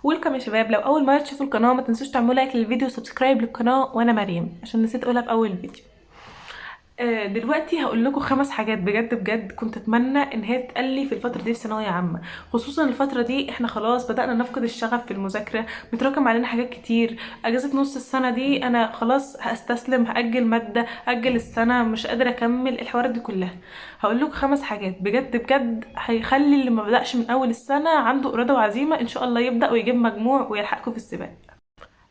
ويلكم يا شباب. لو اول مره تشوفوا القناه ما تنسوش تعملوا لايك للفيديو وسبسكرايب للقناه. وانا مريم عشان نسيت اقولها في اول فيديو. دلوقتي هقول لكم 5 حاجات بجد بجد كنت اتمنى ان هي تتقلي في الفتره دي في ثانويه عامه. خصوصا الفتره دي احنا خلاص بدانا نفقد الشغف في المذاكره، بتراكم علينا حاجات كتير. اجازه نص السنه دي انا خلاص هستسلم، هاجل ماده، اجل السنه، مش قادره اكمل الحوارات دي كلها. هقول لكم 5 حاجات بجد بجد هيخلي اللي ما بداش من اول السنه عنده اراده وعزيمه ان شاء الله يبدا ويجيب مجموع ويلحقكم في السباق.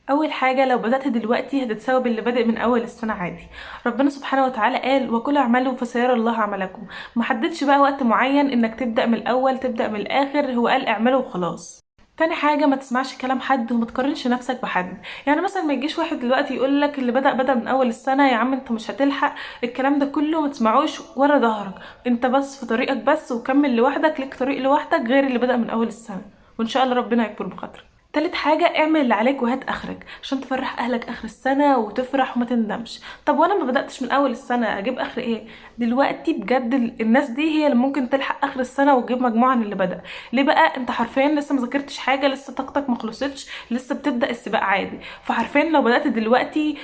اول حاجه، لو بدات دلوقتي هتتساوي باللي بادئ من اول السنه عادي. ربنا سبحانه وتعالى قال وكل اعملوا فسيرى الله عملكم. ما حددش بقى وقت معين انك تبدا من الاول تبدا من الاخر، هو قال اعملوا وخلاص. تاني حاجة، ما تسمعش كلام حد وما تقارنش نفسك بحد. يعني مثلا ما يجيش واحد دلوقتي يقول لك اللي بدأ من اول السنة، يا عم انت مش هتلحق. الكلام ده كله ما تسمعوش ورا ظهرك. انت بس في طريقك بس وكمل لوحدك، ليك طريق لوحدك غير اللي بدأ من اول السنة، وان شاء الله ربنا يكبر بخاطرك. تالت حاجة، اعمل اللي عليك وهات اخرك عشان تفرح اهلك اخر السنة وتفرح وما تندمش. طب وانا ما بدأتش من اول السنة اجيب اخر ايه؟ دلوقتي بجد الناس دي هي اللي ممكن تلحق اخر السنة وتجيب مجموعة عن اللي بدأ. ليه بقى؟ انت حرفيا لسه ما ذاكرتش حاجة، لسه طاقتك ما خلصتش، لسه بتبدأ السباق عادي. فحرفيا لو بدأت دلوقتي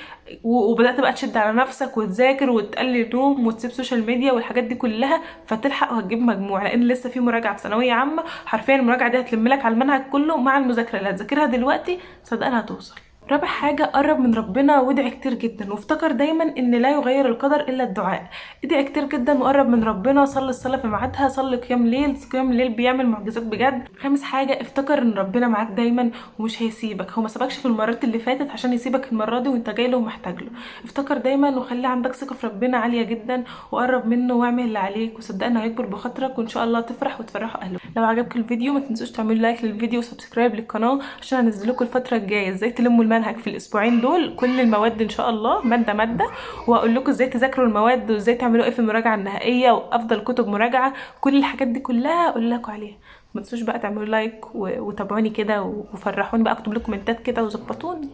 وبدأت بقى تشد على نفسك وتذاكر وتقلل نوم وتسيب سوشيال ميديا والحاجات دي كلها، فتلحق وهتجيب مجموع. لان لسه في مراجعة في ثانوية عامة، حرفيا المراجعة دي هتلم لك على المنهج كله مع المذاكرة اللي هتذاكرها دلوقتي، صدقني هتوصل. رابع حاجة، قرب من ربنا وادعي كتير جدا، وافتكر دايما ان لا يغير القدر الا الدعاء. ادعي كتير جدا وقرب من ربنا، صلي الصلاة في ميعادها، صلي قيام ليل، قيام الليل بيعمل معجزات بجد. خامس حاجة، افتكر ان ربنا معاك دايما ومش هيسيبك. هو ما سابكش في المرات اللي فاتت عشان يسيبك المرة دي وانت جاي له ومحتاج له. افتكر دايما وخلي عندك ثقة في ربنا عالية جدا، وقرب منه واعمل اللي عليك، وصدقني هيكبر بخاطرك وان شاء الله تفرح وتفرحوا اهلك. لو عجبك الفيديو ما تنسوش تعملوا لايك للفيديو وسبسكرايب للقناة عشان هنزل لكم الفترة الجاية ازاي تلموا المنهج في الاسبوعين دول، كل المواد ان شاء الله ماده ماده. وهقول لكم ازاي تذاكروا المواد وازاي تعملوا ايه في المراجعه النهائيه وافضل كتب مراجعه. كل الحاجات دي كلها اقول لكم عليها. ما تنسوش بقى تعملوا لايك وتابعوني كده وفرحوني بقى، اكتب لكم كومنتات كده وظبطوني.